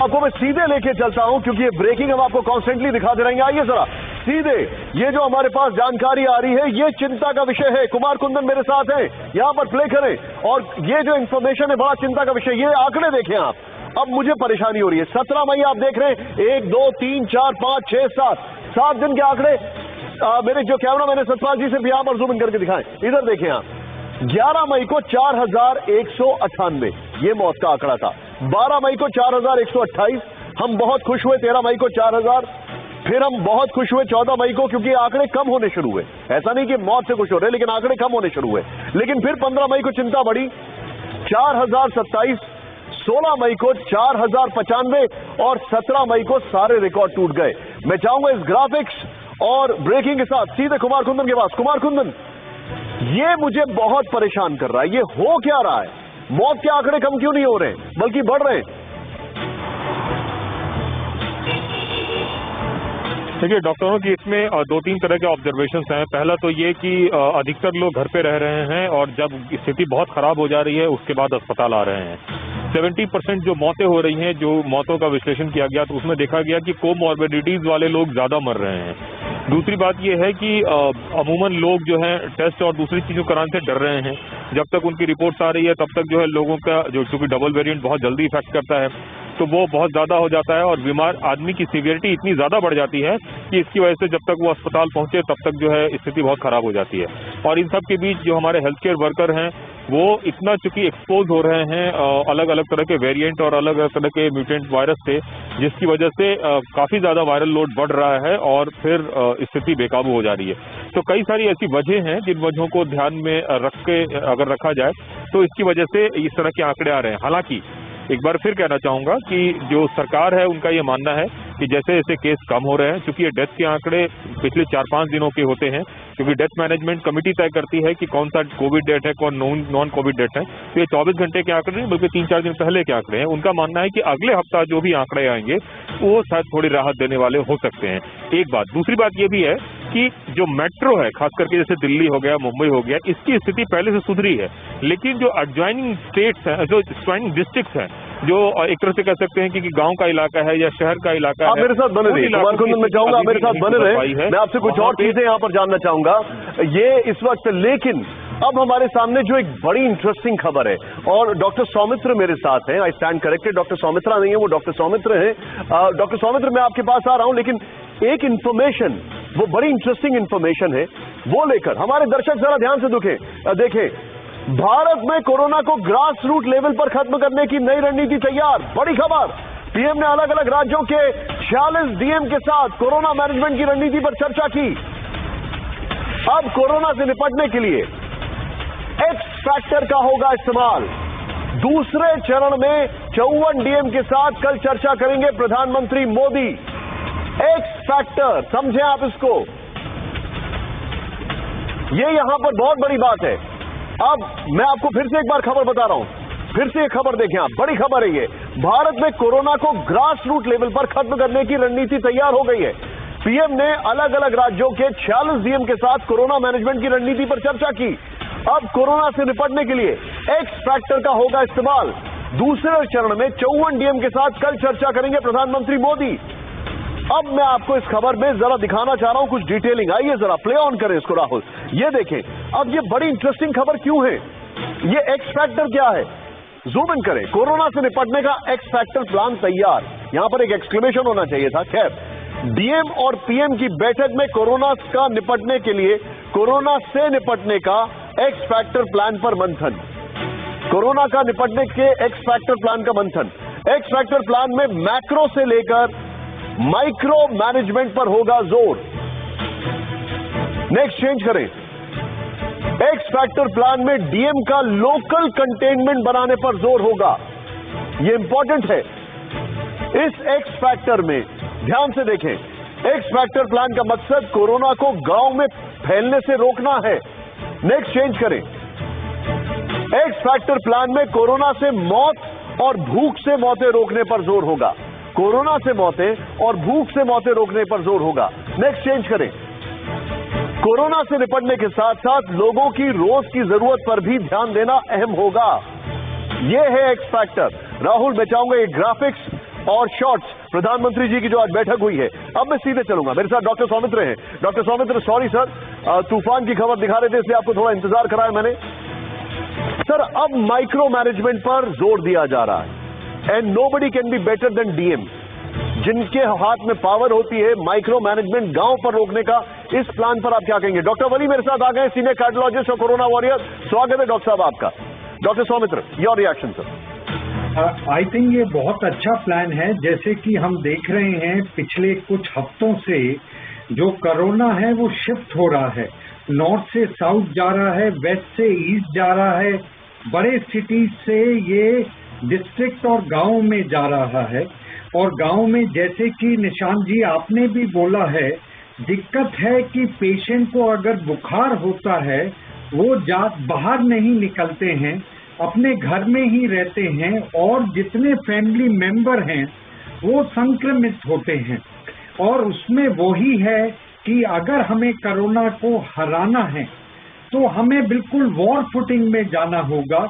आपको मैं सीधे लेके चलता हूं क्योंकि ये ब्रेकिंग हम आपको कॉन्स्टेंटली दिखाते रहेंगे। आइए जरा सीधे, ये जो हमारे पास जानकारी आ रही है ये चिंता का विषय है। कुमार कुंदन मेरे साथ हैं, यहां पर प्ले करें, और ये जो इंफॉर्मेशन है बड़ा चिंता का विषय। ये आंकड़े देखें आप, अब मुझे परेशानी हो रही है। 17 मई आप देख रहे हैं, 1 2 3 4 5 6 7 दिन के आंकड़े। मेरे जो कैमरा मैंने सतपाल जी सिर्फ यहां पर जूम इन करके दिखाएं, इधर देखें आप। 11 मई को 4198 ये मौत का आंकड़ा था। 12 मई को 4128, हम बहुत खुश हुए 13 मई को 4000, फिर हम बहुत खुश हुए 14 मई को क्योंकि आंकड़े कम होने शुरू हुए। ऐसा नहीं कि मौत से खुश हो रहे, लेकिन आंकड़े कम होने शुरू हुए। लेकिन फिर 15 मई को चिंता बढ़ी, 4027, 16 मई को 4095 और 17 मई को सारे रिकॉर्ड टूट गए। मैं चाहूंगा इस ग्राफिक्स और ब्रेकिंग के साथ सीधे कुमार कुंदन के पास। कुमार कुंदन, ये मुझे बहुत परेशान कर रहा है, ये हो क्या रहा है? मौत के आंकड़े कम क्यों नहीं हो रहे बल्कि बढ़ रहे हैं? देखिए, डॉक्टरों की इसमें 2-3 तरह के ऑब्जर्वेशंस हैं। पहला तो ये कि अधिकतर लोग घर पे रह रहे हैं और जब स्थिति बहुत खराब हो जा रही है उसके बाद अस्पताल आ रहे हैं। 70% जो मौतें हो रही हैं, जो मौतों का विश्लेषण किया गया तो उसमें देखा गया कि कोमॉर्बिडिटीज वाले लोग ज्यादा मर रहे हैं। दूसरी बात यह है कि अमूमन लोग जो हैं टेस्ट और दूसरी चीजों कराने से डर रहे हैं। जब तक उनकी रिपोर्ट्स आ रही है तब तक जो है लोगों का जो चूंकि डबल वेरिएंट बहुत जल्दी इफेक्ट करता है तो वो बहुत ज्यादा हो जाता है और बीमार आदमी की सीवियरिटी इतनी ज्यादा बढ़ जाती है कि इसकी वजह से जब तक वो अस्पताल पहुंचे तब तक जो है स्थिति बहुत खराब हो जाती है। और इन सब के बीच जो हमारे हेल्थ केयर वर्कर हैं वो इतना चूंकि एक्सपोज हो रहे हैं अलग अलग तरह के वेरिएंट और अलग अलग तरह के म्यूटेंट वायरस से, जिसकी वजह से काफी ज्यादा वायरल लोड बढ़ रहा है और फिर स्थिति बेकाबू हो जा रही है। तो कई सारी ऐसी वजह हैं जिन वजहों को ध्यान में रख के अगर रखा जाए तो इसकी वजह से इस तरह के आंकड़े आ रहे हैं। हालांकि एक बार फिर कहना चाहूंगा कि जो सरकार है उनका ये मानना है कि जैसे जैसे केस कम हो रहे हैं, क्योंकि ये डेथ के आंकड़े पिछले 4-5 दिनों के होते हैं, क्योंकि डेथ मैनेजमेंट कमेटी तय करती है कि कौन सा कोविड डेथ है कौन नॉन कोविड डेथ है। तो ये 24 घंटे के आंकड़े नहीं बल्कि 3-4 दिन पहले के आंकड़े हैं। उनका मानना है कि अगले हफ्ता जो भी आंकड़े आएंगे वो शायद थोड़ी राहत देने वाले हो सकते हैं। एक बात, दूसरी बात ये भी है कि जो मेट्रो है खास करके जैसे दिल्ली हो गया, मुंबई हो गया, इसकी स्थिति पहले से सुधरी है, लेकिन जो एडजॉइनिंग स्टेट्स हैं, जो एडजॉइनिंग डिस्ट्रिक्ट्स हैं, जो एक तरह से कह सकते हैं कि गांव का इलाका है या शहर का इलाका है, मेरे साथ बने रहिए कुमार कुंदन, मैं चाहूंगा मेरे साथ बने रहे। मैं आपसे कुछ और चीजें यहाँ पर जानना चाहूंगा ये इस वक्त। लेकिन अब हमारे सामने जो एक बड़ी इंटरेस्टिंग खबर है और डॉक्टर सौमित्र मेरे साथ हैं। I stand corrected, doctor Soumitra नहीं है, वो डॉक्टर सौमित्र हैं। डॉक्टर सौमित्र, मैं आपके पास आ रहा हूं, लेकिन एक इंफॉर्मेशन, वो बड़ी इंटरेस्टिंग इंफॉर्मेशन है, वो लेकर हमारे दर्शक जरा ध्यान से देखें। भारत में कोरोना को ग्रास रूट लेवल पर खत्म करने की नई रणनीति तैयार। बड़ी खबर, पीएम ने अलग अलग राज्यों के 46 डीएम के साथ कोरोना मैनेजमेंट की रणनीति पर चर्चा की। अब कोरोना से निपटने के लिए एक्स फैक्टर का होगा इस्तेमाल। दूसरे चरण में 54 डीएम के साथ कल चर्चा करेंगे प्रधानमंत्री मोदी। एक्स फैक्टर, समझें आप इसको, ये यहां पर बहुत बड़ी बात है। अब मैं आपको फिर से एक बार खबर बता रहा हूं, फिर से एक खबर देखें आप, बड़ी खबर है ये। भारत में कोरोना को ग्रास रूट लेवल पर खत्म करने की रणनीति तैयार हो गई है। पीएम ने अलग अलग राज्यों के 46 डीएम के साथ कोरोना मैनेजमेंट की रणनीति पर चर्चा की। अब कोरोना से निपटने के लिए एक्स फैक्टर का होगा इस्तेमाल। दूसरे चरण में 54 डीएम के साथ कल चर्चा करेंगे प्रधानमंत्री मोदी। अब मैं आपको इस खबर में जरा दिखाना चाह रहा हूं कुछ डिटेलिंग। आइए जरा प्ले ऑन करें इसको राहुल, ये देखें। अब ये बड़ी इंटरेस्टिंग खबर क्यों है, ये एक्स फैक्टर क्या है, जूम इन करें। कोरोना से निपटने का एक्स फैक्टर प्लान तैयार, यहां पर एक एक्सक्लेमेशन होना चाहिए था। खैर, डीएम और पीएम की बैठक में कोरोना का निपटने के लिए कोरोना से निपटने का एक्स फैक्टर प्लान पर मंथन। कोरोना का निपटने के एक्स फैक्टर प्लान का मंथन। एक्स फैक्टर प्लान में मैक्रो से लेकर माइक्रो मैनेजमेंट पर होगा जोर। नेक्स्ट चेंज करें। एक्स फैक्टर प्लान में डीएम का लोकल कंटेनमेंट बनाने पर जोर होगा। यह इंपॉर्टेंट है। इस एक्स फैक्टर में ध्यान से देखें, एक्स फैक्टर प्लान का मकसद कोरोना को गांव में फैलने से रोकना है। नेक्स्ट चेंज करें। एक्स फैक्टर प्लान में कोरोना से मौत और भूख से मौतें रोकने पर जोर होगा। कोरोना से मौतें और भूख से मौतें रोकने पर जोर होगा। नेक्स्ट चेंज करें। कोरोना से निपटने के साथ साथ लोगों की रोज की जरूरत पर भी ध्यान देना अहम होगा। यह है एक्स फैक्टर। राहुल, मैं चाहूंगा ये ग्राफिक्स और शॉर्ट्स प्रधानमंत्री जी की जो आज बैठक हुई है। अब मैं सीधे चलूंगा, मेरे साथ डॉक्टर सौमित्र हैं। डॉक्टर सौमित्र, सॉरी सर, तूफान की खबर दिखा रहे थे इसलिए आपको थोड़ा इंतजार कराया मैंने। सर, अब माइक्रो मैनेजमेंट पर जोर दिया जा रहा है and nobody can be better than DM, जिनके हाथ में पावर होती है माइक्रो मैनेजमेंट गांव पर रोकने का। इस प्लान पर आप क्या कहेंगे? डॉक्टर वली मेरे साथ आ गए, सीनियर कार्डियोलॉजिस्ट और कोरोना वॉरियर। स्वागत है डॉक्टर साहब आपका। Doctor Saumitra, your reaction sir. I think ये बहुत अच्छा प्लान है। जैसे कि हम देख रहे हैं पिछले कुछ हफ्तों से जो कोरोना है वो शिफ्ट हो रहा है, नॉर्थ से साउथ जा रहा है, वेस्ट से ईस्ट जा रहा है, बड़े सिटीज से ये डिस्ट्रिक्ट और गांव में जा रहा है। और गांव में जैसे कि निशांत जी आपने भी बोला है, दिक्कत है कि पेशेंट को अगर बुखार होता है वो बाहर नहीं निकलते हैं, अपने घर में ही रहते हैं और जितने फैमिली मेंबर हैं वो संक्रमित होते हैं। और उसमें वही है कि अगर हमें कोरोना को हराना है तो हमें बिल्कुल वॉर फुटिंग में जाना होगा।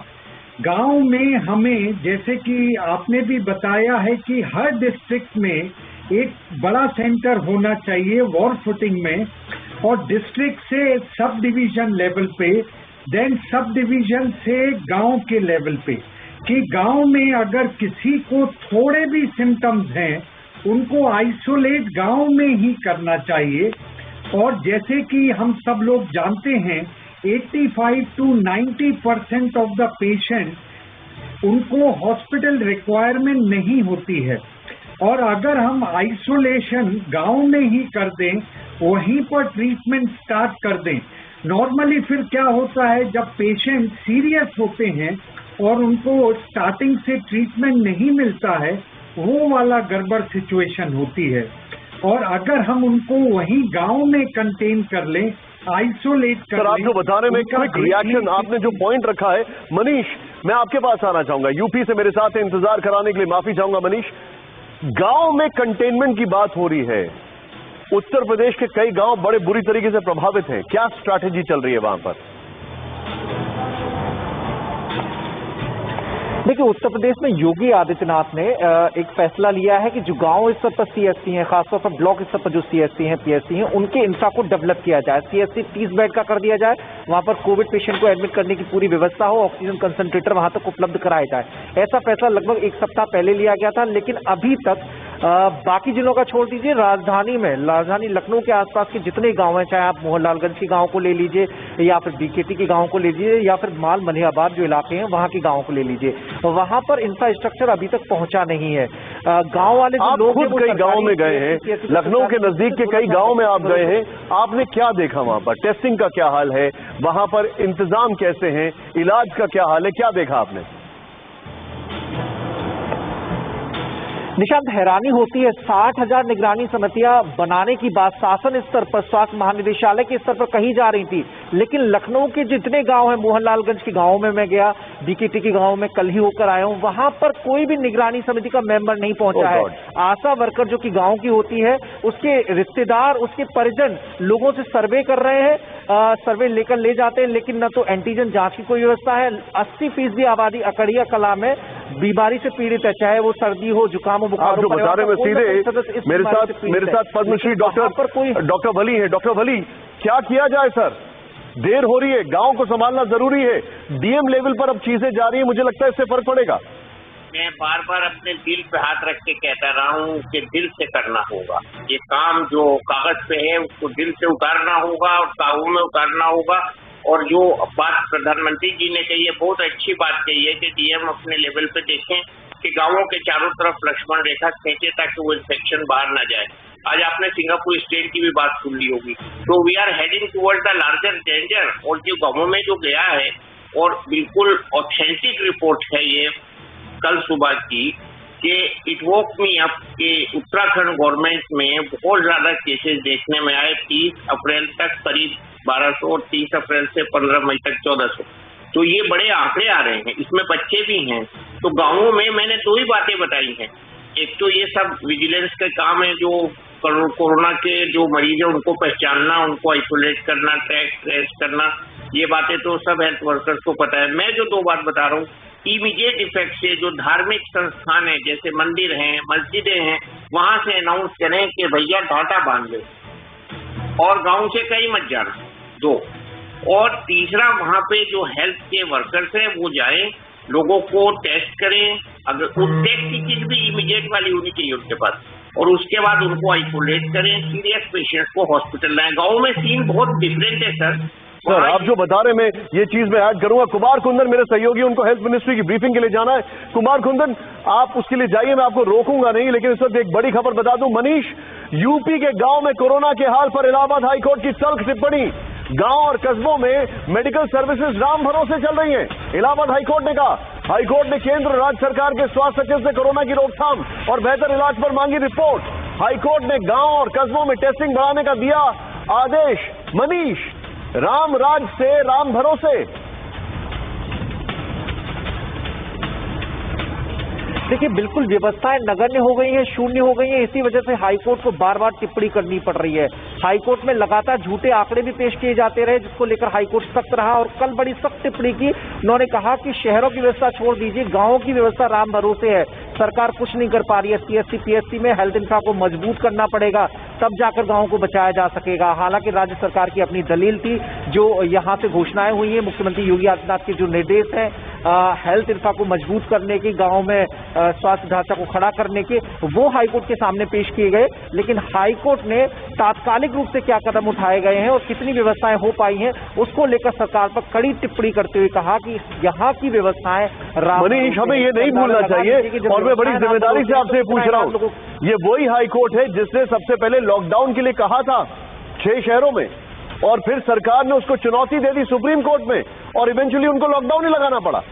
गांव में हमें, जैसे कि आपने भी बताया है कि हर डिस्ट्रिक्ट में एक बड़ा सेंटर होना चाहिए वॉर फुटिंग में, और डिस्ट्रिक्ट से सब डिवीजन लेवल पे, देन सब डिवीजन से गांव के लेवल पे, कि गांव में अगर किसी को थोड़े भी सिम्टम्स हैं उनको आइसोलेट गांव में ही करना चाहिए। और जैसे कि हम सब लोग जानते हैं 85 to 90% ऑफ द पेशेंट उनको हॉस्पिटल रिक्वायरमेंट नहीं होती है। और अगर हम आइसोलेशन गांव में ही कर दें, वहीं पर ट्रीटमेंट स्टार्ट कर दें, नॉर्मली फिर क्या होता है जब पेशेंट सीरियस होते हैं और उनको स्टार्टिंग से ट्रीटमेंट नहीं मिलता है, वो वाला गड़बड़ सिचुएशन होती है। और अगर हम उनको वहीं गांव में कंटेन कर लें, आइसोलेट कर सर, आपको बताने में क्विक रिएक्शन, आपने जो पॉइंट रखा है, मनीष मैं आपके पास आना चाहूंगा, यूपी से मेरे साथ इंतजार कराने के लिए माफी चाहूंगा। मनीष, गांव में कंटेनमेंट की बात हो रही है, उत्तर प्रदेश के कई गांव बड़े बुरी तरीके से प्रभावित हैं, क्या स्ट्रैटेजी चल रही है वहां पर? देखिए, उत्तर प्रदेश में योगी आदित्यनाथ ने एक फैसला लिया है कि जो गांव स्तर पर सीएससी हैं, खासतौर पर ब्लॉक स्तर पर जो सीएससी हैं, पीएससी हैं, उनके इंफ्रा को डेवलप किया जाए। सीएससी 30 बेड का कर दिया जाए, वहां पर कोविड पेशेंट को एडमिट करने की पूरी व्यवस्था हो, ऑक्सीजन कंसंट्रेटर वहां तक उपलब्ध कराया जाए। ऐसा फैसला लगभग एक सप्ताह पहले लिया गया था, लेकिन अभी तक बाकी जिलों का छोड़ दीजिए, राजधानी लखनऊ के आसपास के जितने गांव हैं, चाहे आप मोहनलालगंज के गांव को ले लीजिए या फिर बीकेटी के गांव को ले लीजिए या फिर माल मलिहाबाद जो इलाके हैं वहां के गांव को ले लीजिए, वहां पर इंफ्रास्ट्रक्चर अभी तक पहुंचा नहीं है। गांव वाले जो लोग खुद कई गांव में गए हैं, लखनऊ के नजदीक के कई गांव में आप गए हैं, आपने क्या देखा वहां पर? टेस्टिंग का क्या हाल है वहां पर, इंतजाम कैसे हैं, इलाज का क्या हाल है, क्या देखा आपने? निशांत, हैरानी होती है, 60,000 निगरानी समितियां बनाने की बात शासन स्तर पर, स्वास्थ्य महानिदेशालय के स्तर पर कही जा रही थी, लेकिन लखनऊ के जितने गांव हैं, मोहनलालगंज के गांव में मैं गया, बीकेटी के गांव में कल ही होकर आया हूं, वहां पर कोई भी निगरानी समिति का मेंबर नहीं पहुंचा है। आशा वर्कर जो कि गांव की होती है, उसके रिश्तेदार, उसके परिजन लोगों से सर्वे कर रहे हैं, सर्वे लेकर ले जाते हैं, लेकिन न तो एंटीजन जांच की कोई व्यवस्था है। 80% आबादी अकड़िया कला में बीमारी से पीड़ित है, चाहे वो सर्दी हो, जुकाम, आप जो बता रहे हैं सीधे मेरे साथ पद्मश्री डॉक्टर वली है। डॉक्टर वली, क्या किया जाए सर? देर हो रही है, गांव को संभालना जरूरी है, डीएम लेवल पर अब चीजें जा रही है, मुझे लगता है इससे फर्क पड़ेगा। मैं बार बार अपने दिल पे हाथ रख के कहता रहा हूँ कि दिल से करना होगा। ये काम जो कागज पे है उसको दिल से उतारना होगा और काबू में उतारना होगा। और जो बात प्रधानमंत्री जी ने कही है, बहुत अच्छी बात कही है कि डीएम अपने लेवल पे देखें कि गांवों के चारों तरफ लक्ष्मण रेखा खींचे ताकि वो इन्फेक्शन बाहर ना जाए। आज आपने सिंगापुर स्टेट की भी बात सुन ली होगी। तो we are heading toward the larger danger. और जो गांवों में जो गया है, और बिल्कुल ऑथेंटिक रिपोर्ट है ये कल सुबह की, कि इट वोक मी अप कि उत्तराखंड गवर्नमेंट में बहुत ज्यादा केसेस देखने में आए। 30 अप्रैल तक करीब 1200 और 30 अप्रैल से 15 मई तक 1400। तो ये बड़े आंकड़े आ रहे हैं, इसमें बच्चे भी हैं। तो गांवों में मैंने 2 ही बातें बताई हैं। एक तो ये सब विजिलेंस के काम है, जो कोरोना के जो मरीज है उनको पहचानना, उनको आइसोलेट करना, ट्रैस करना, ये बातें तो सब हेल्थ वर्कर्स को पता है। मैं जो 2 बात बता रहा हूँ, इमीडिएट इफेक्ट से जो धार्मिक संस्थान है, जैसे मंदिर हैं, मस्जिदें हैं, वहां से अनाउंस करें कि भैया ढाटा बांध लो और गांव से कहीं मत जाना। 2 और तीसरा, वहां पे जो हेल्थ के वर्कर्स हैं वो जाएं, लोगों को टेस्ट करें, अगर वो टेस्ट की चीज भी इमीडिएट वाली होनी चाहिए उनके पास, और उसके बाद उनको आइसोलेट करें, सीरियस पेशेंट्स को हॉस्पिटल लाएं। गाँव में सीन बहुत डिफरेंट है सर। आप जो बता रहे मैं ये चीज में ऐड करूंगा। कुमार कुंदन मेरे सहयोगी, उनको हेल्थ मिनिस्ट्री की ब्रीफिंग के लिए जाना है। कुमार कुंदन, आप उसके लिए जाइए, मैं आपको रोकूंगा नहीं, लेकिन इस वक्त एक बड़ी खबर बता दूं। मनीष, यूपी के गांव में कोरोना के हाल पर इलाहाबाद हाईकोर्ट की तल्ख टिप्पणी। गांव और कस्बों में मेडिकल सर्विसेज राम भरोसे चल रही हैं। इलाहाबाद हाईकोर्ट ने कहा, हाईकोर्ट ने केंद्र और राज्य सरकार के स्वास्थ्य सचिव से कोरोना की रोकथाम और बेहतर इलाज पर मांगी रिपोर्ट। हाईकोर्ट ने गांव और कस्बों में टेस्टिंग बढ़ाने का दिया आदेश। मनीष, राम राज से राम भरोसे। देखिए, बिल्कुल व्यवस्थाएं नगण्य हो गई हैं, शून्य हो गई हैं। इसी वजह से हाईकोर्ट को बार बार टिप्पणी करनी पड़ रही है। हाईकोर्ट में लगातार झूठे आंकड़े भी पेश किए जाते रहे, जिसको लेकर हाईकोर्ट सख्त रहा और कल बड़ी सख्त टिप्पणी की। उन्होंने कहा कि शहरों की व्यवस्था छोड़ दीजिए, गांवों की व्यवस्था राम भरोसे है, सरकार कुछ नहीं कर पा रही है। सीएससी पीएससी में हेल्थ इंफ्रा को मजबूत करना पड़ेगा, तब जाकर गांवों को बचाया जा सकेगा। हालांकि राज्य सरकार की अपनी दलील थी, जो यहां से घोषणाएं हुई हैं, मुख्यमंत्री योगी आदित्यनाथ के जो निर्देश हैं हेल्थ इंफ्रा को मजबूत करने के, गांव में स्वास्थ्य ढांचा को खड़ा करने के, वो हाईकोर्ट के सामने पेश किए गए। लेकिन हाईकोर्ट ने तात्कालिक रूप से क्या कदम उठाए गए हैं और कितनी व्यवस्थाएं हो पाई हैं, उसको लेकर सरकार पर कड़ी टिप्पणी करते हुए कहा कि यहाँ की व्यवस्थाएं मनीष, हमें ये नहीं भूलना चाहिए, और मैं बड़ी जिम्मेदारी से आपसे पूछ रहा हूँ, ये वही हाईकोर्ट है जिसने सबसे पहले लॉकडाउन के लिए कहा था 6 शहरों में, और फिर सरकार ने उसको चुनौती दे दी सुप्रीम कोर्ट में, और इवेंचुअली उनको लॉकडाउन ही लगाना पड़ा।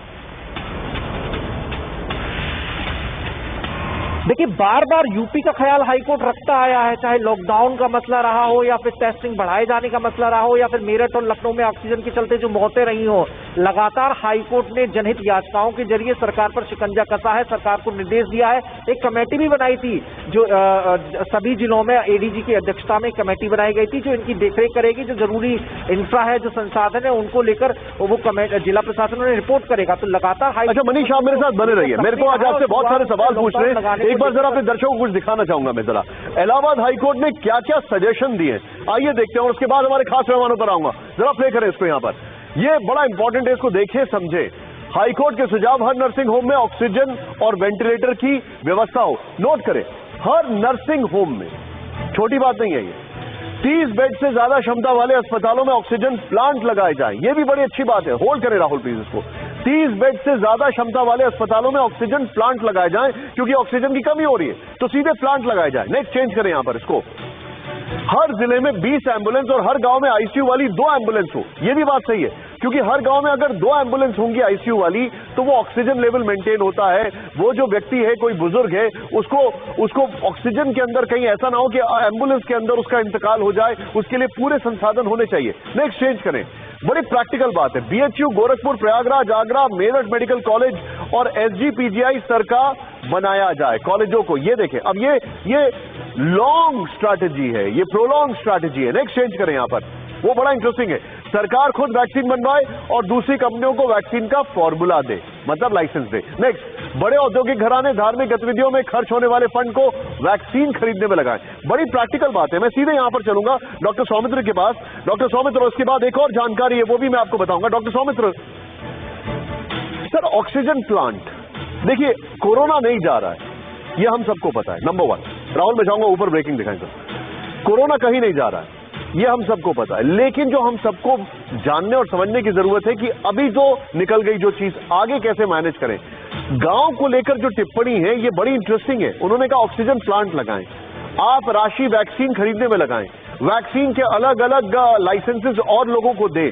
देखिए, बार बार यूपी का ख्याल हाईकोर्ट रखता आया है, चाहे लॉकडाउन का मसला रहा हो, या फिर टेस्टिंग बढ़ाए जाने का मसला रहा हो, या फिर मेरठ और लखनऊ में ऑक्सीजन के चलते जो मौतें रही हो। लगातार हाईकोर्ट ने जनहित याचिकाओं के जरिए सरकार पर शिकंजा कसा है, सरकार को निर्देश दिया है। एक कमेटी भी बनाई थी, जो सभी जिलों में एडीजी की अध्यक्षता में कमेटी बनाई गई थी, जो इनकी देखरेख करेगी, जो जरूरी इंफ्रा है, जो संसाधन है, उनको लेकर वो जिला प्रशासन उन्हें रिपोर्ट करेगा। तो लगातार अच्छा मनीष, आप मेरे साथ बने रहिए, मेरे को आज आपसे बहुत सारे सवाल पूछ रहे हैं। एक बार जरा अपने दर्शकों को कुछ दिखाना चाहूंगा मैं जरा, इलाहाबाद हाईकोर्ट ने क्या क्या सजेशन दिए, आइए देखते हैं, और उसके बाद हमारे खास मेहमानों पर आऊंगा। जरा प्ले करें इसको यहाँ पर, ये बड़ा इंपॉर्टेंट है, इसको देखिए समझे। हाईकोर्ट के सुझाव, हर नर्सिंग होम में ऑक्सीजन और वेंटिलेटर की व्यवस्था हो। नोट करें, हर नर्सिंग होम में, छोटी बात नहीं है ये, 30 बेड से ज्यादा क्षमता वाले अस्पतालों में ऑक्सीजन प्लांट लगाए जाएं। ये भी बड़ी अच्छी बात है, होल्ड करें राहुल प्लीज इसको। 30 बेड से ज्यादा क्षमता वाले अस्पतालों में ऑक्सीजन प्लांट लगाए जाएं, क्योंकि ऑक्सीजन की कमी हो रही है, तो सीधे प्लांट लगाए जाएं। नेक्स्ट चेंज करें यहां पर इसको, हर जिले में 20 एम्बुलेंस और हर गांव में आईसीयू वाली 2 एम्बुलेंस हो। ये भी बात सही है, क्योंकि हर गांव में अगर 2 एम्बुलेंस होंगी आईसीयू वाली, तो वो ऑक्सीजन लेवल मेंटेन होता है। वो जो व्यक्ति है, कोई बुजुर्ग है, उसको ऑक्सीजन के अंदर कहीं ऐसा ना हो कि एम्बुलेंस के अंदर उसका इंतकाल हो जाए, उसके लिए पूरे संसाधन होने चाहिए। नेक्स्ट चेंज करें, बड़ी प्रैक्टिकल बात है, BHU Gorakhpur, Prayagraj, Agra, Meerut medical college और एसजीपीजीआई स्तर का बनाया जाए कॉलेजों को। ये देखें, अब ये लॉन्ग स्ट्रैटेजी है, ये प्रोलॉन्ग स्ट्रैटेजी है। नेक्स्ट चेंज करें यहां पर, वो बड़ा इंटरेस्टिंग है, सरकार खुद वैक्सीन बनवाए और दूसरी कंपनियों को वैक्सीन का फॉर्मूला दे, मतलब लाइसेंस दे। नेक्स्ट, बड़े औद्योगिक घराने धार्मिक गतिविधियों में खर्च होने वाले फंड को वैक्सीन खरीदने में लगाएं। बड़ी प्रैक्टिकल बात है। मैं सीधे यहां पर चलूंगा डॉक्टर सौमित्र के पास। डॉक्टर सौमित्र, उसके बाद एक और जानकारी है, वो भी मैं आपको बताऊंगा। Doctor Saumitra sir, oxygen plant, देखिए कोरोना नहीं जा रहा है, ये हम सबको पता है, नंबर 1। राहुल मैं चाहूंगा ऊपर ब्रेकिंग दिखाएं सर, कोरोना कहीं नहीं जा रहा है, ये हम सबको पता है। लेकिन जो हम सबको जानने और समझने की जरूरत है कि अभी जो निकल गई जो चीज, आगे कैसे मैनेज करें। गांव को लेकर जो टिप्पणी है, ये बड़ी इंटरेस्टिंग है। उन्होंने कहा ऑक्सीजन प्लांट लगाएं, आप राशि वैक्सीन खरीदने में लगाएं, वैक्सीन के अलग अलग लाइसेंसेस और लोगों को दें।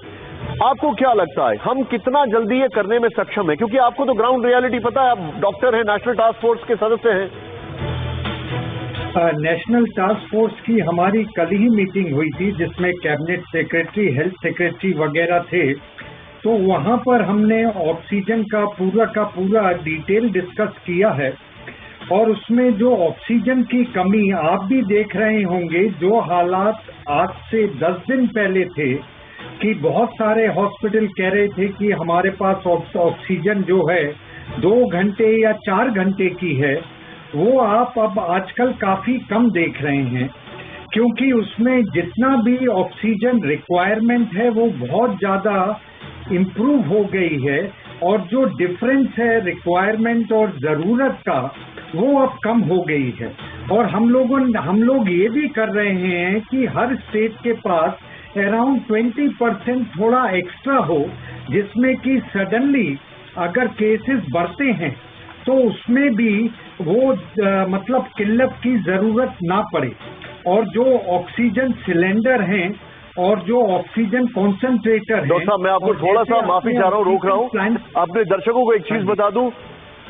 आपको क्या लगता है, हम कितना जल्दी ये करने में सक्षम है? क्योंकि आपको तो ग्राउंड रियलिटी पता है, आप डॉक्टर हैं, नेशनल टास्क फोर्स के सदस्य हैं। नेशनल टास्क फोर्स की हमारी कल ही मीटिंग हुई थी, जिसमें कैबिनेट सेक्रेटरी, हेल्थ सेक्रेटरी वगैरह थे। तो वहां पर हमने ऑक्सीजन का पूरा डिटेल डिस्कस किया है, और उसमें जो ऑक्सीजन की कमी आप भी देख रहे होंगे, जो हालात आज से 10 दिन पहले थे कि बहुत सारे हॉस्पिटल कह रहे थे कि हमारे पास ऑक्सीजन जो है 2 घंटे या 4 घंटे की है, वो आप अब आजकल काफी कम देख रहे हैं, क्योंकि उसमें जितना भी ऑक्सीजन रिक्वायरमेंट है वो बहुत ज्यादा इम्प्रूव हो गई है, और जो डिफरेंस है रिक्वायरमेंट और जरूरत का वो अब कम हो गई है। और हम लोग ये भी कर रहे हैं कि हर स्टेट के पास अराउंड 20% थोड़ा एक्स्ट्रा हो, जिसमें कि सडनली अगर केसेस बढ़ते हैं तो उसमें भी वो मतलब किल्लत की जरूरत ना पड़े। और जो ऑक्सीजन सिलेंडर हैं और जो ऑक्सीजन कॉन्सेंट्रेटर हैं। डॉक्टर साहब, मैं आपको थोड़ा सा माफी चाह रहा हूँ, रोक रहा हूँ। अपने दर्शकों को एक चीज बता दूं,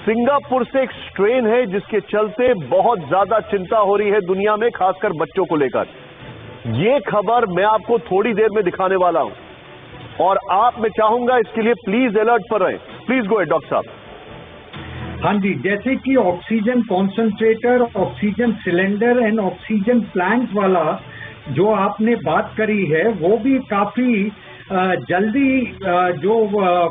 सिंगापुर से एक स्ट्रेन है जिसके चलते बहुत ज्यादा चिंता हो रही है दुनिया में, खासकर बच्चों को लेकर। ये खबर मैं आपको थोड़ी देर में दिखाने वाला हूं, और मैं चाहूंगा इसके लिए प्लीज अलर्ट पर रहें। प्लीज गो अहेड डॉक्टर साहब। हाँ जी, जैसे कि oxygen concentrator, oxygen cylinder and oxygen plant वाला जो आपने बात करी है, वो भी काफी जल्दी जो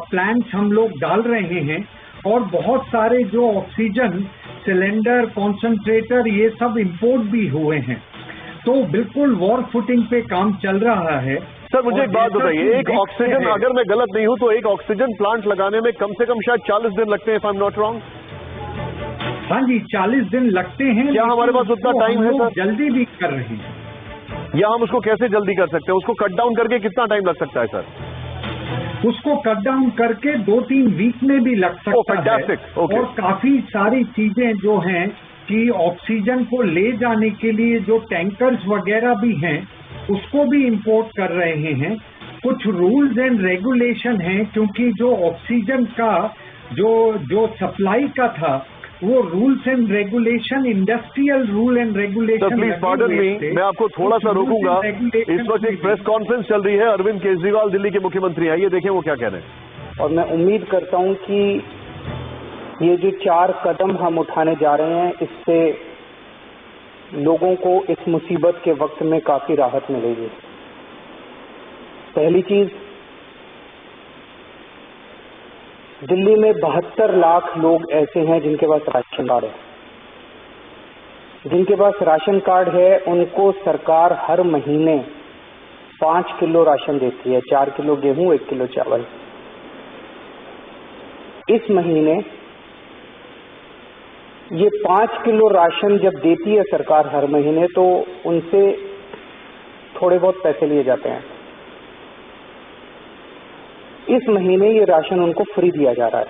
प्लांट्स हम लोग डाल रहे हैं, और बहुत सारे जो ऑक्सीजन सिलेंडर, कॉन्सेंट्रेटर, ये सब इंपोर्ट भी हुए हैं। तो बिल्कुल वॉर फुटिंग पे काम चल रहा है। सर, मुझे एक बात बताइए, एक ऑक्सीजन, अगर मैं गलत नहीं हूं तो एक ऑक्सीजन प्लांट लगाने में कम से कम शायद 40 दिन लगते हैं, if I am not wrong. हाँ जी, 40 दिन लगते हैं। क्या हमारे पास उतना टाइम है सर? जल्दी भी कर रहे हैं, या हम उसको कैसे जल्दी कर सकते हैं? उसको कट डाउन करके कितना टाइम लग सकता है सर? उसको कट डाउन करके 2-3 वीक में भी लग सकता है। और काफी सारी चीजें जो हैं कि ऑक्सीजन को ले जाने के लिए जो टैंकर्स वगैरह भी हैं, उसको भी इंपोर्ट कर रहे हैं। कुछ रूल्स एंड रेगुलेशन हैं, क्योंकि जो ऑक्सीजन का जो सप्लाई का था, वो rules and regulation, industrial rule and regulation. Please pardon me, मैं आपको थोड़ा सा रोकूंगा। इस वक्त एक प्रेस कॉन्फ्रेंस चल रही है, अरविंद केजरीवाल दिल्ली के मुख्यमंत्री हैं, ये देखें वो क्या कह रहे हैं। और मैं उम्मीद करता हूं कि ये जो 4 कदम हम उठाने जा रहे हैं, इससे लोगों को इस मुसीबत के वक्त में काफी राहत मिलेगी। पहली चीज, दिल्ली में 72 लाख लोग ऐसे हैं जिनके पास राशन कार्ड है। जिनके पास राशन कार्ड है उनको सरकार हर महीने 5 किलो राशन देती है, 4 किलो गेहूं, 1 किलो चावल। इस महीने ये 5 किलो राशन जब देती है सरकार हर महीने, तो उनसे थोड़े बहुत पैसे लिए जाते हैं। इस महीने ये राशन उनको फ्री दिया जा रहा है,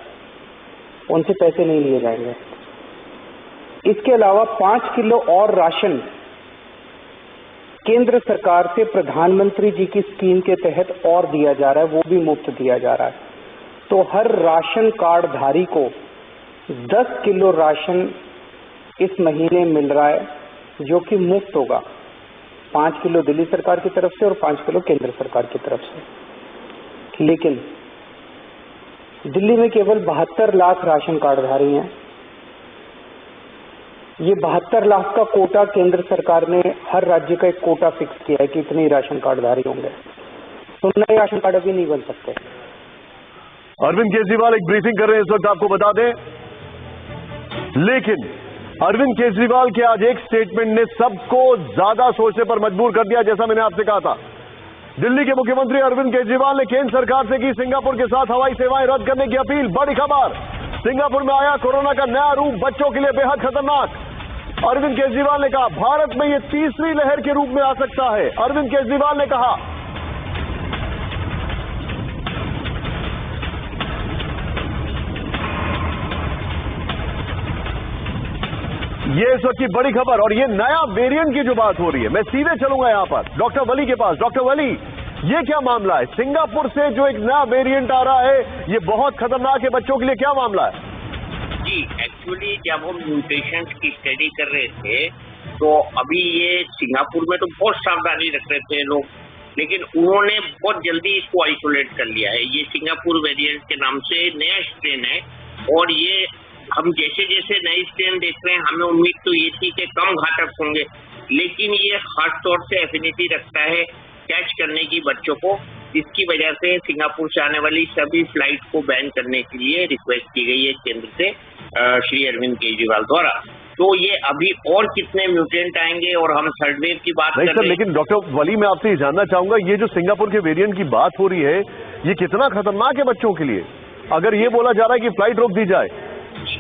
उनसे पैसे नहीं लिए जाएंगे। इसके अलावा 5 किलो और राशन केंद्र सरकार से प्रधानमंत्री जी की स्कीम के तहत और दिया जा रहा है, वो भी मुफ्त दिया जा रहा है। तो हर राशन कार्ड धारी को 10 किलो राशन इस महीने मिल रहा है, जो कि मुफ्त होगा। 5 किलो दिल्ली सरकार की तरफ से और 5 किलो केंद्र सरकार की तरफ से। लेकिन दिल्ली में केवल 72 लाख राशन कार्डधारी हैं। ये 72 लाख का कोटा केंद्र सरकार ने हर राज्य का एक कोटा फिक्स किया है कि इतने राशन कार्डधारी होंगे, तो नए राशन कार्ड अभी नहीं बन सकते। अरविंद केजरीवाल एक ब्रीफिंग कर रहे हैं इस वक्त, आपको बता दें। लेकिन अरविंद केजरीवाल के आज एक स्टेटमेंट ने सबको ज्यादा सोचने पर मजबूर कर दिया। जैसा मैंने आपसे कहा था, दिल्ली के मुख्यमंत्री अरविंद केजरीवाल ने केंद्र सरकार से की सिंगापुर के साथ हवाई सेवाएं रद्द करने की अपील। बड़ी खबर, सिंगापुर में आया कोरोना का नया रूप, बच्चों के लिए बेहद खतरनाक। अरविंद केजरीवाल ने कहा भारत में यह तीसरी लहर के रूप में आ सकता है। अरविंद केजरीवाल ने कहा ये इस वक्त की बड़ी खबर, और ये नया वेरिएंट की जो बात हो रही है, मैं सीधे चलूंगा यहां पर डॉक्टर वली के पास। डॉक्टर वली, ये क्या मामला है? सिंगापुर से जो एक नया वेरिएंट आ रहा है, ये बहुत खतरनाक है बच्चों के लिए, क्या मामला है? जी, एक्चुअली जब हम म्यूटेशंस की स्टडी कर रहे थे, तो अभी ये सिंगापुर में तो बहुत सावधानी रख रहे थे लोग, लेकिन उन्होंने बहुत जल्दी इसको आइसोलेट कर लिया है। ये सिंगापुर वेरिएंट के नाम से नया स्ट्रेन है, और ये हम जैसे जैसे नई स्ट्रेन देख रहे हैं, हमें उम्मीद तो ये थी कि कम घातक होंगे, लेकिन ये खास तौर से एफिनिटी रखता है कैच करने की बच्चों को, इसकी वजह से सिंगापुर से आने वाली सभी फ्लाइट को बैन करने के लिए रिक्वेस्ट की गई है केंद्र से श्री अरविंद केजरीवाल द्वारा। तो ये अभी और कितने म्यूटेंट आएंगे, और हम थर्ड वेव की बात कर रहे हैं। लेकिन डॉक्टर वली, मैं आपसे ये जानना चाहूंगा, ये जो सिंगापुर के वेरिएंट की बात हो रही है, ये कितना खतरनाक है बच्चों के लिए, अगर ये बोला जा रहा है कि फ्लाइट रोक दी जाए?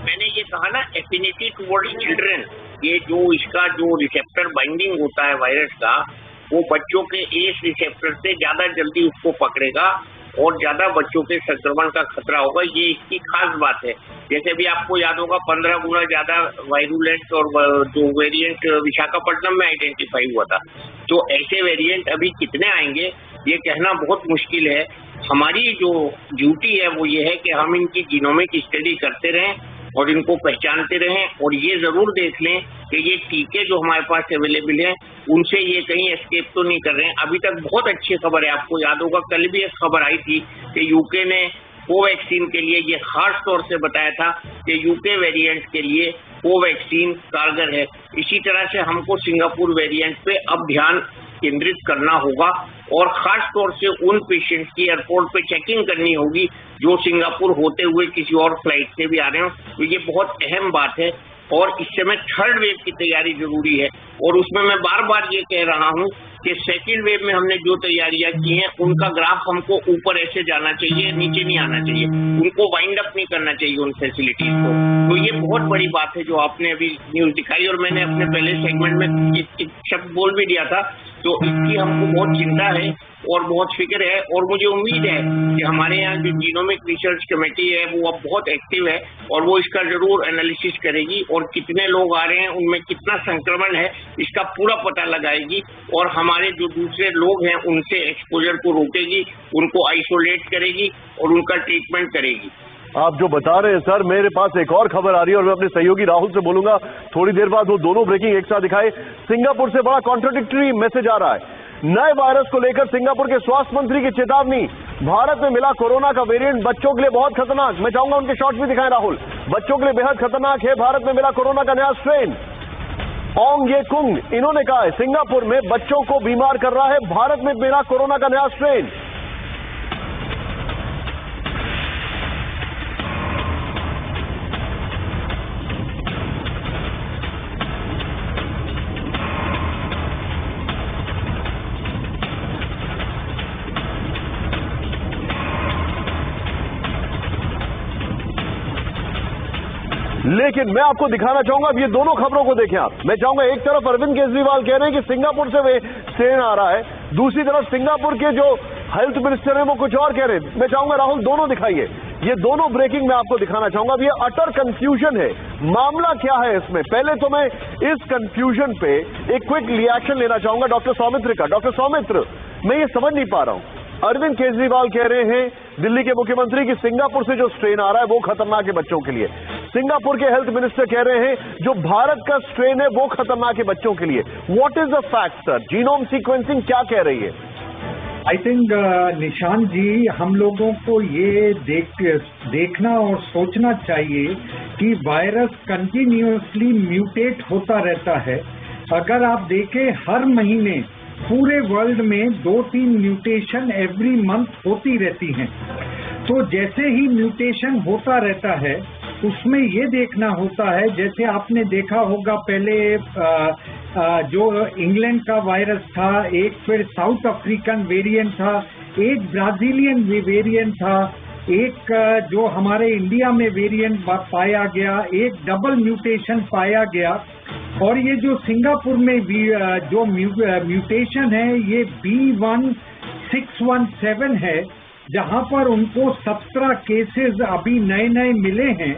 मैंने ये कहा ना, एफिनिटी टुवर्ड्स चिल्ड्रन, ये जो इसका जो रिसेप्टर बाइंडिंग होता है वायरस का, वो बच्चों के एज रिसेप्टर से ज्यादा जल्दी उसको पकड़ेगा और ज्यादा बच्चों के संक्रमण का खतरा होगा। ये इसकी खास बात है। जैसे भी आपको याद होगा 15 गुना ज्यादा वायरुलेंट और जो वेरिएंट विशाखापट्टनम में आइडेंटिफाई हुआ था। तो ऐसे वेरिएंट अभी कितने आएंगे ये कहना बहुत मुश्किल है। हमारी जो ड्यूटी है वो ये है कि हम इनकी जीनोमिक स्टडी करते रहें और इनको पहचानते रहें, और ये जरूर देख लें कि ये टीके जो हमारे पास अवेलेबल हैं उनसे ये कहीं एस्केप तो नहीं कर रहे हैं। अभी तक बहुत अच्छी खबर है, आपको याद होगा कल भी एक खबर आई थी कि यूके ने कोवैक्सीन के लिए ये खास तौर से बताया था कि यूके वेरिएंट के लिए कोवैक्सीन कारगर है। इसी तरह से हमको सिंगापुर वेरिएंट पे अब ध्यान केंद्रित करना होगा, और खास तौर से उन पेशेंट्स की एयरपोर्ट पे चेकिंग करनी होगी जो सिंगापुर होते हुए किसी और फ्लाइट से भी आ रहे हो। तो ये बहुत अहम बात है, और इस समय थर्ड वेव की तैयारी जरूरी है। और उसमें मैं बार बार ये कह रहा हूँ कि सेकेंड वेव में हमने जो तैयारियां की हैं उनका ग्राफ हमको ऊपर ऐसे जाना चाहिए, नीचे नहीं आना चाहिए। उनको वाइंड अप नहीं करना चाहिए उन फैसिलिटीज को। तो ये बहुत बड़ी बात है जो आपने अभी न्यूज दिखाई, और मैंने अपने पहले सेगमेंट में शब्द बोल भी दिया था। तो इसकी हमको बहुत चिंता है और बहुत फिक्र है, और मुझे उम्मीद है कि हमारे यहाँ जो जीनोमिक रिसर्च कमेटी है वो अब बहुत एक्टिव है, और वो इसका जरूर एनालिसिस करेगी और कितने लोग आ रहे हैं, उनमें कितना संक्रमण है, इसका पूरा पता लगाएगी, और हमारे जो दूसरे लोग हैं उनसे एक्सपोजर को रोकेगी, उनको आइसोलेट करेगी और उनका ट्रीटमेंट करेगी। आप जो बता रहे हैं सर, मेरे पास एक और खबर आ रही है और मैं अपने सहयोगी राहुल से बोलूंगा थोड़ी देर बाद वो दोनों ब्रेकिंग एक साथ दिखाए। सिंगापुर से बड़ा कॉन्ट्राडिक्टरी मैसेज आ रहा है। नए वायरस को लेकर सिंगापुर के स्वास्थ्य मंत्री की चेतावनी, भारत में मिला कोरोना का वेरिएंट बच्चों के लिए बहुत खतरनाक। मैं चाहूंगा उनके शॉट भी दिखाएं राहुल। बच्चों के लिए बेहद खतरनाक है, भारत में मिला कोरोना का नया स्ट्रेन। ओंग ये कुंग इन्होंने कहा है सिंगापुर में बच्चों को बीमार कर रहा है, भारत में मिला कोरोना का नया स्ट्रेन। लेकिन मैं आपको दिखाना चाहूंगा, अब ये दोनों खबरों को देखें आप। मैं चाहूंगा एक तरफ अरविंद केजरीवाल कह रहे हैं कि सिंगापुर से वे स्ट्रेन आ रहा है, दूसरी तरफ सिंगापुर के जो हेल्थ मिनिस्टर हैं वो कुछ और कह रहे हैं। मैं चाहूंगा राहुल दोनों दिखाइए, ये दोनों ब्रेकिंग मैं आपको दिखाना चाहूंगा। अब ये अटर कंफ्यूजन है, मामला क्या है इसमें। पहले तो मैं इस कंफ्यूजन पे एक क्विक रिएक्शन लेना चाहूंगा डॉक्टर सौमित्र का। डॉक्टर सौमित्र, मैं ये समझ नहीं पा रहा हूं, अरविंद केजरीवाल कह रहे हैं दिल्ली के मुख्यमंत्री की सिंगापुर से जो स्ट्रेन आ रहा है वो खतरनाक है बच्चों के लिए, सिंगापुर के हेल्थ मिनिस्टर कह रहे हैं जो भारत का स्ट्रेन है वो खतरनाक है बच्चों के लिए। What is the fact sir? Genome sequencing क्या कह रही है? आई थिंक निशांत जी, हम लोगों को ये देखना और सोचना चाहिए कि वायरस कंटिन्यूअसली म्यूटेट होता रहता है। अगर आप देखें हर महीने पूरे वर्ल्ड में 2-3 म्यूटेशन एवरी मंथ होती रहती हैं। तो जैसे ही म्यूटेशन होता रहता है उसमें ये देखना होता है, जैसे आपने देखा होगा पहले जो इंग्लैंड का वायरस था, एक फिर साउथ अफ्रीकन वेरिएंट था, एक ब्राजीलियन वेरिएंट था, एक जो हमारे इंडिया में वेरिएंट पाया गया, एक डबल म्यूटेशन पाया गया, और ये जो सिंगापुर में जो म्यूटेशन है ये B1617 है, जहां पर उनको 17 केसेस अभी नए मिले हैं,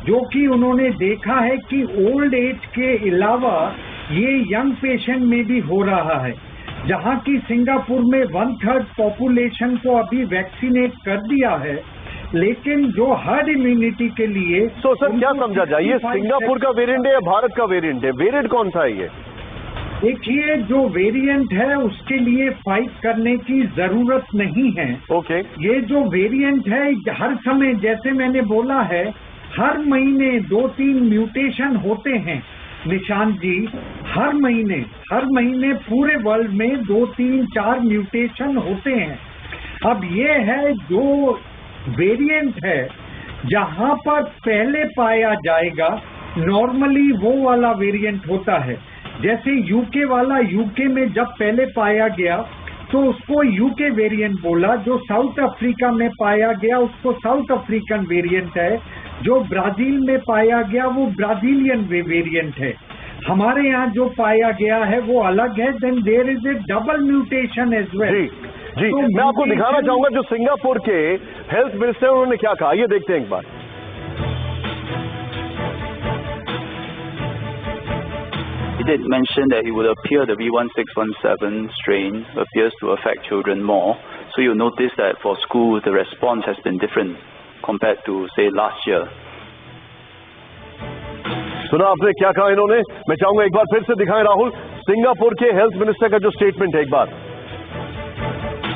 जो कि उन्होंने देखा है कि ओल्ड एज के अलावा ये यंग पेशेंट में भी हो रहा है। जहां की सिंगापुर में 1/3 पॉपुलेशन को अभी वैक्सीनेट कर दिया है, लेकिन जो हर्ड इम्यूनिटी के लिए तो सर क्या समझा जाए, ये सिंगापुर का वेरिएंट है या भारत का वेरिएंट है? वेरिएंट कौन सा है ये? देखिए, जो वेरिएंट है उसके लिए फाइट करने की जरूरत नहीं है। ओके। ये जो वेरिएंट है हर समय, जैसे मैंने बोला है, हर महीने 2-3 म्यूटेशन होते हैं निशांत जी। हर महीने पूरे वर्ल्ड में 2-3-4 म्यूटेशन होते हैं। अब ये है जो वेरिएंट है, जहां पर पहले पाया जाएगा नॉर्मली वो वाला वेरिएंट होता है। जैसे यूके वाला, यूके में जब पहले पाया गया तो उसको यूके वेरिएंट बोला, जो साउथ अफ्रीका में पाया गया उसको साउथ अफ्रीकन वेरिएंट है, जो ब्राजील में पाया गया वो ब्राजीलियन वेरिएंट है। हमारे यहाँ जो पाया गया है वो अलग है। Then there is a double mutation as well. जी, तो मैं आपको दिखाना चाहूंगा जो सिंगापुर के हेल्थ मिनिस्टर उन्होंने क्या कहा, ये देखते हैं एक बार। He did mention that it would appear the B1617 strain appears to affect children more. So you notice that for school the response has been different compared to say last year. सुना आपने क्या कहा इन्होंने? मैं चाहूंगा एक बार फिर से दिखाएं राहुल, सिंगापुर के हेल्थ मिनिस्टर का जो स्टेटमेंट है एक बार।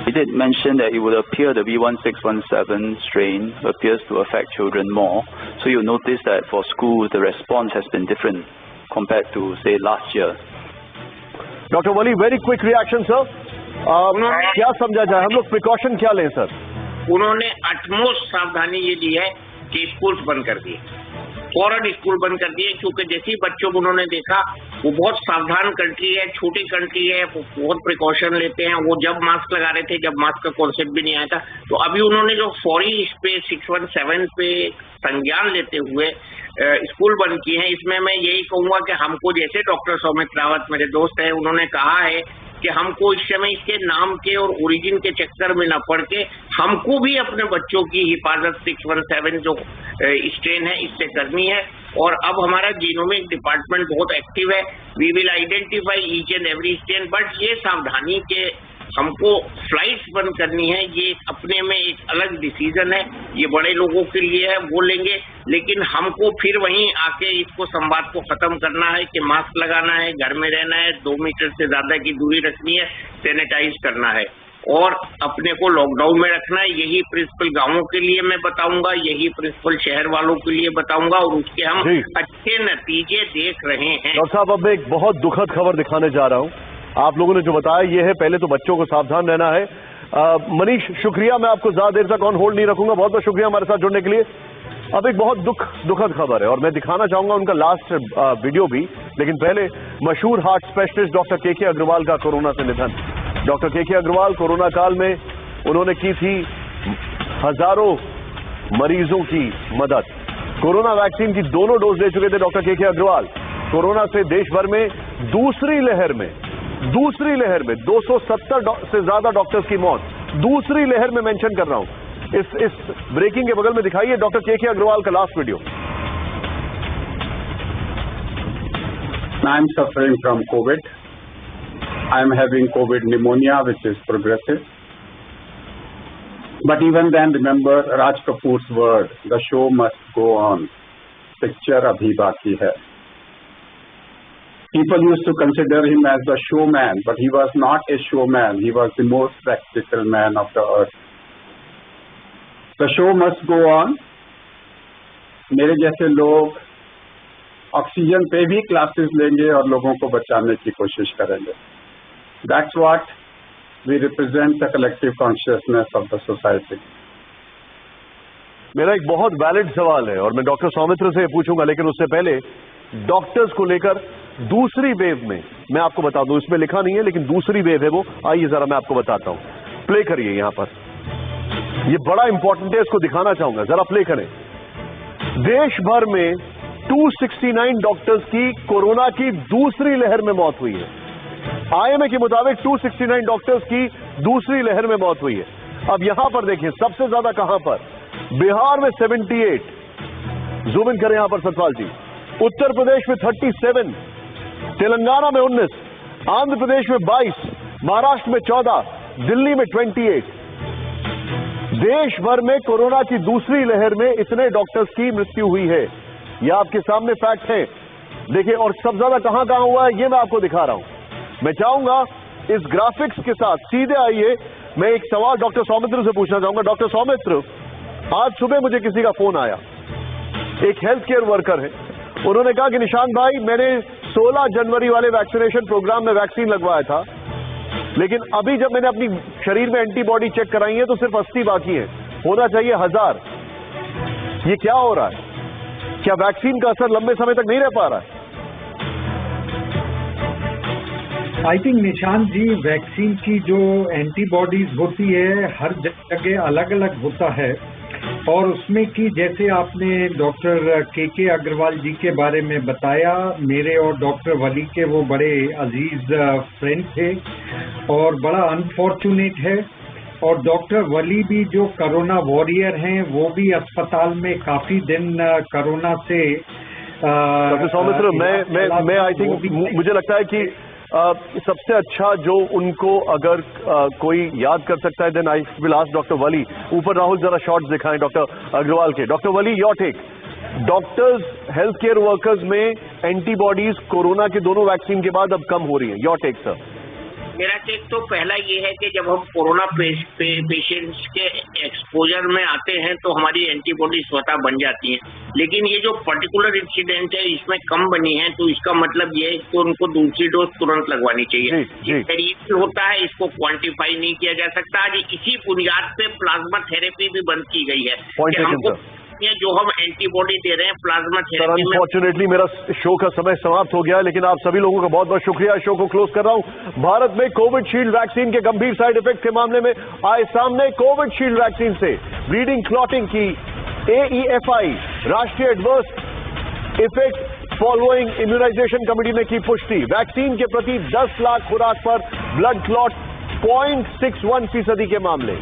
He did mention that it would appear the B1617 strain appears to affect children more. So you notice that for school the response has been different compared to say last year. Doctor Wali, very quick reaction sir, क्या समझा जाए, हम लोग precaution क्या लें sir? उन्होंने utmost सावधानी ये दी है कि स्कूल्स बंद कर दिए, फौरन स्कूल बंद कर दिए, क्योंकि जैसे ही बच्चों को उन्होंने देखा, वो बहुत सावधान कंट्री है, छोटी कंट्री है, वो बहुत प्रिकॉशन लेते हैं। वो जब मास्क लगा रहे थे, जब मास्क का कॉन्सेप्ट भी नहीं आया था, तो अभी उन्होंने जो फौरी इस पे 617 पे संज्ञान लेते हुए स्कूल बंद किए हैं। इसमें मैं यही कहूंगा कि हमको, जैसे डॉक्टर सौमित रावत मेरे दोस्त हैं, उन्होंने कहा है कि हमको इस समय इसके नाम के और ओरिजिन के चक्कर में न पड़ के हमको भी अपने बच्चों की हिफाजत 617 जो स्ट्रेन है इससे करनी है। और अब हमारा जीनोमिक डिपार्टमेंट बहुत एक्टिव है। We will identify each and every strain, but ये सावधानी के हमको फ्लाइट्स बंद करनी है, ये अपने में एक अलग डिसीजन है, ये बड़े लोगों के लिए है, वो लेंगे, लेकिन हमको फिर वहीं आके इसको संवाद को खत्म करना है कि मास्क लगाना है, घर में रहना है, 2 मीटर से ज्यादा की दूरी रखनी है, सैनिटाइज करना है और अपने को लॉकडाउन में रखना है। यही प्रिंसिपल गांवों के लिए मैं बताऊंगा, यही प्रिंसिपल शहर वालों के लिए बताऊंगा, और उसके हम अच्छे नतीजे देख रहे हैं। डॉक्टर साहब, अब मैं एक बहुत दुखद खबर दिखाने जा रहा हूं। आप लोगों ने जो बताया ये है, पहले तो बच्चों को सावधान रहना है। मनीष, शुक्रिया, मैं आपको ज्यादा देर तक ऑन होल्ड नहीं रखूंगा, बहुत बहुत शुक्रिया हमारे साथ जुड़ने के लिए। अब एक बहुत दुखद खबर है और मैं दिखाना चाहूंगा उनका लास्ट वीडियो भी, लेकिन पहले मशहूर हार्ट स्पेशलिस्ट डॉक्टर के अग्रवाल का कोरोना से निधन। डॉक्टर के अग्रवाल कोरोना काल में उन्होंने की थी हजारों मरीजों की मदद। कोरोना वैक्सीन की 2 डोज ले चुके थे डॉक्टर के अग्रवाल। कोरोना से देश भर में दूसरी लहर में 270 से ज्यादा डॉक्टर्स की मौत, दूसरी लहर में मेंशन कर रहा हूं। इस ब्रेकिंग के बगल में दिखाइए डॉक्टर के अग्रवाल का last video. I am suffering from COVID. I am having COVID pneumonia, which is progressive. But even then, remember Raj Kapoor's word, the show must go on. Picture abhi baki hai. People used to consider him as the showman, but he was not a showman. He was the most practical man of the earth. The show must go on. मेरे जैसे लोग oxygen पे भी classes लेंगे और लोगों को बचाने की कोशिश करेंगे. That's what we represent, the collective consciousness of the society. मेरा एक बहुत वैलिड सवाल है और मैं डॉक्टर सौमित्र से पूछूंगा, लेकिन उससे पहले डॉक्टर्स को लेकर दूसरी वेव में मैं आपको बता दूं, इसमें लिखा नहीं है लेकिन दूसरी वेव है वो, आइए जरा मैं आपको बताता हूं। प्ले करिए यहां पर, ये बड़ा इंपॉर्टेंट है, इसको दिखाना चाहूंगा, जरा प्ले करें। देश भर में 269 डॉक्टर्स की कोरोना की दूसरी लहर में मौत हुई है। आईएमए के मुताबिक 269 डॉक्टर्स की दूसरी लहर में मौत हुई है। अब यहां पर देखिए सबसे ज्यादा कहां पर, बिहार में 78, जूम इन करें यहां पर सतपाल जी, उत्तर प्रदेश में 37, तेलंगाना में 19, आंध्र प्रदेश में 22, महाराष्ट्र में 14, दिल्ली में 28। देश भर में कोरोना की दूसरी लहर में इतने डॉक्टर्स की मृत्यु हुई है, यह आपके सामने फैक्ट है। देखिए, और सब ज्यादा कहां हुआ है ये मैं आपको दिखा रहा हूं। मैं चाहूंगा इस ग्राफिक्स के साथ सीधे आइए, मैं एक सवाल डॉक्टर सौमित्र से पूछना चाहूंगा। डॉक्टर सौमित्र, आज सुबह मुझे किसी का फोन आया, एक हेल्थ केयर वर्कर है, उन्होंने कहा कि निशांत भाई, मैंने 16 जनवरी वाले वैक्सीनेशन प्रोग्राम में वैक्सीन लगवाया था, लेकिन अभी जब मैंने अपनी शरीर में एंटीबॉडी चेक कराई है तो सिर्फ 80 बाकी है, होना चाहिए 1000। ये क्या हो रहा है? क्या वैक्सीन का असर लंबे समय तक नहीं रह पा रहा है? I think Nishant ji, vaccine की जो एंटीबॉडीज होती है हर जगह अलग अलग होता है, और उसमें की जैसे आपने डॉक्टर के अग्रवाल जी के बारे में बताया, मेरे और डॉक्टर वली के वो बड़े अजीज फ्रेंड थे और बड़ा अनफॉर्चुनेट है। और डॉक्टर वली भी जो कोरोना वॉरियर हैं, वो भी अस्पताल में काफी दिन कोरोना से डॉक्टर सौमित्र, मैं आई थिंक मुझे लगता है कि सबसे अच्छा जो उनको अगर कोई याद कर सकता है, then I will ask doctor Wali. ऊपर राहुल जरा शॉट्स दिखाएं डॉक्टर अग्रवाल के। Doctor Wali, your take. Doctors, health care workers में एंटीबॉडीज कोरोना के दोनों वैक्सीन के बाद अब कम हो रही है। Your take sir. मेरा टेक तो पहला ये है कि जब हम कोरोना पेशेंट्स के एक्सपोजर में आते हैं तो हमारी एंटीबॉडी स्वतः बन जाती हैं, लेकिन ये जो पर्टिकुलर इंसिडेंट है इसमें कम बनी है, तो इसका मतलब ये है कि उनको दूसरी डोज तुरंत लगवानी चाहिए। वेरिएशन होता है, इसको क्वांटिफाई नहीं किया जा सकता। आज इसी बुनियाद पे प्लाज्मा थेरेपी भी बंद की गई है कि हमको जो हम एंटीबॉडी दे रहे हैं प्लाज्मा थेरेपी में। अनफॉर्चुनेटली मेरा शो का समय समाप्त हो गया, लेकिन आप सभी लोगों का बहुत बहुत शुक्रिया। शो को क्लोज कर रहा हूं। भारत में कोविशील्ड वैक्सीन के गंभीर साइड इफेक्ट के मामले में आए सामने। कोविशील्ड वैक्सीन से ब्लीडिंग क्लॉटिंग की AEFI राष्ट्रीय adverse effect following immunization committee ने की पुष्टि। वैक्सीन के प्रति 10 लाख खुराक पर ब्लड क्लॉट 0.61% के मामले।